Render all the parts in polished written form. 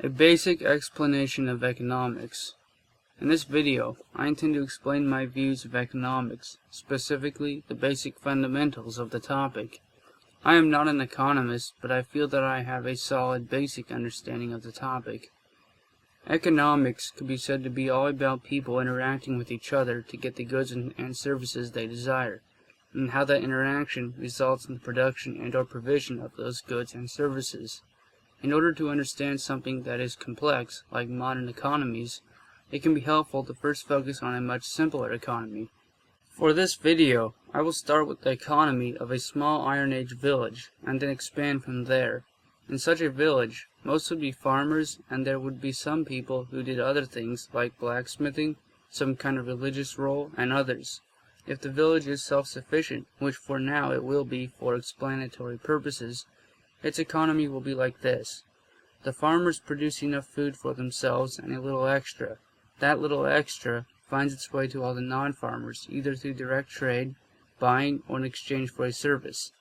A basic explanation of economics. In this video, I intend to explain my views of economics, specifically the basic fundamentals of the topic. I am not an economist, but I feel that I have a solid basic understanding of the topic. Economics could be said to be all about people interacting with each other to get the goods and services they desire, and how that interaction results in the production and/or provision of those goods and services. In order to understand something that is complex, like modern economies, it can be helpful to first focus on a much simpler economy. For this video, I will start with the economy of a small Iron Age village, and then expand from there. In such a village, most would be farmers, and there would be some people who did other things like blacksmithing, some kind of religious role, and others. If the village is self-sufficient, which for now it will be for explanatory purposes, its economy will be like this. The farmers produce enough food for themselves and a little extra. That little extra finds its way to all the non-farmers, either through direct trade, buying, or in exchange for a service.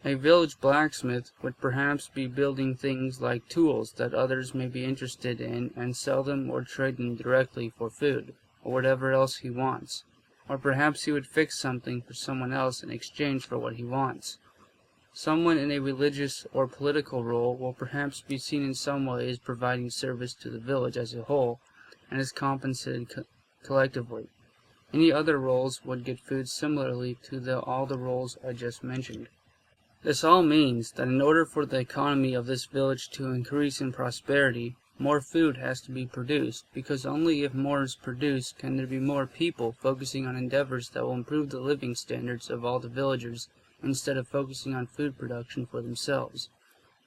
A village blacksmith would perhaps be building things like tools that others may be interested in and sell them or trade them directly for food, or whatever else he wants. Or perhaps he would fix something for someone else in exchange for what he wants. Someone in a religious or political role will perhaps be seen in some way as providing service to the village as a whole and is compensated collectively. Any other roles would get food similarly to all the roles I just mentioned. This all means that in order for the economy of this village to increase in prosperity, more food has to be produced, because only if more is produced can there be more people focusing on endeavors that will improve the living standards of all the villagers, instead of focusing on food production for themselves.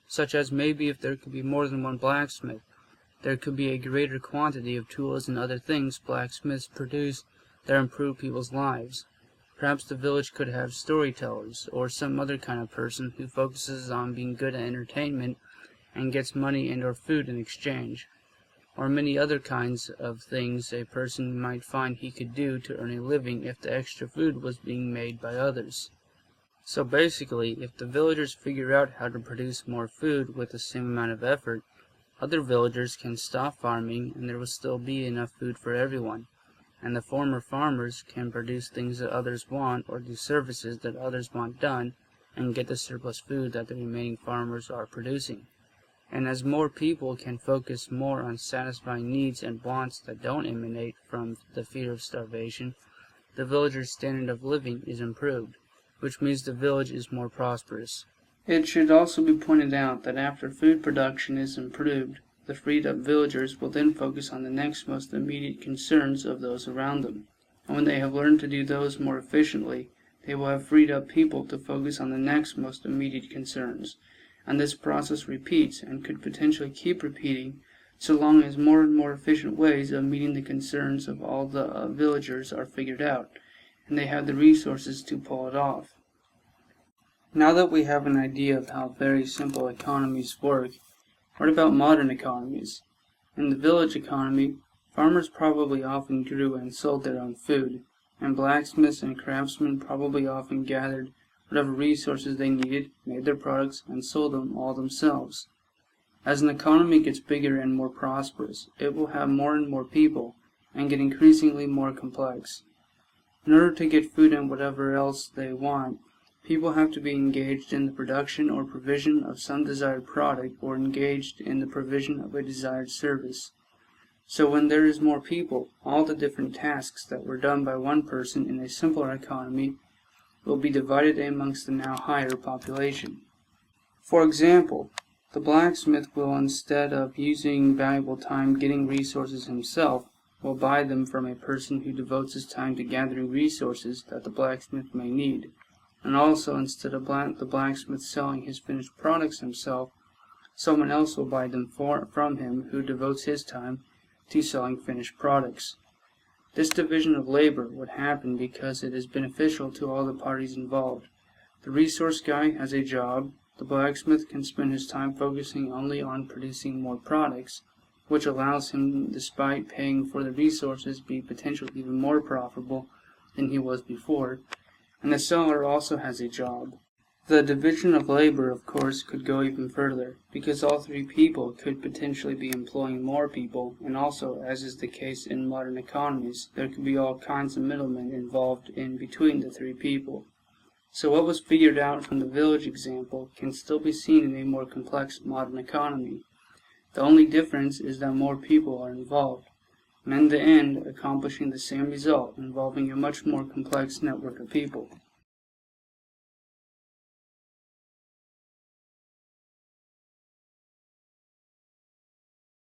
Such as maybe if there could be more than one blacksmith, there could be a greater quantity of tools and other things blacksmiths produce that improve people's lives. Perhaps the village could have storytellers, or some other kind of person who focuses on being good at entertainment and gets money and/or food in exchange, or many other kinds of things a person might find he could do to earn a living if the extra food was being made by others. So basically, if the villagers figure out how to produce more food with the same amount of effort, other villagers can stop farming and there will still be enough food for everyone, and the former farmers can produce things that others want or do services that others want done and get the surplus food that the remaining farmers are producing. And as more people can focus more on satisfying needs and wants that don't emanate from the fear of starvation, the villagers' standard of living is improved, which means the village is more prosperous. It should also be pointed out that after food production is improved, the freed-up villagers will then focus on the next most immediate concerns of those around them, and when they have learned to do those more efficiently, they will have freed up people to focus on the next most immediate concerns, and this process repeats and could potentially keep repeating so long as more and more efficient ways of meeting the concerns of all the villagers are figured out, and they have the resources to pull it off. Now that we have an idea of how very simple economies work, what about modern economies? In the village economy, farmers probably often grew and sold their own food, and blacksmiths and craftsmen probably often gathered whatever resources they needed, made their products, and sold them all themselves. As an economy gets bigger and more prosperous, it will have more and more people, and get increasingly more complex. In order to get food and whatever else they want, people have to be engaged in the production or provision of some desired product or engaged in the provision of a desired service. So when there is more people, all the different tasks that were done by one person in a simpler economy will be divided amongst the now higher population. For example, the blacksmith will, instead of using valuable time getting resources himself, will buy them from a person who devotes his time to gathering resources that the blacksmith may need. And also, instead of the blacksmith selling his finished products himself, someone else will buy them from him who devotes his time to selling finished products. This division of labor would happen because it is beneficial to all the parties involved. The resource guy has a job, the blacksmith can spend his time focusing only on producing more products, which allows him, despite paying for the resources, be potentially even more profitable than he was before, and the seller also has a job. The division of labor, of course, could go even further, because all three people could potentially be employing more people, and also, as is the case in modern economies, there could be all kinds of middlemen involved in between the three people. So what was figured out from the village example can still be seen in a more complex modern economy. The only difference is that more people are involved, and in the end accomplishing the same result involving a much more complex network of people.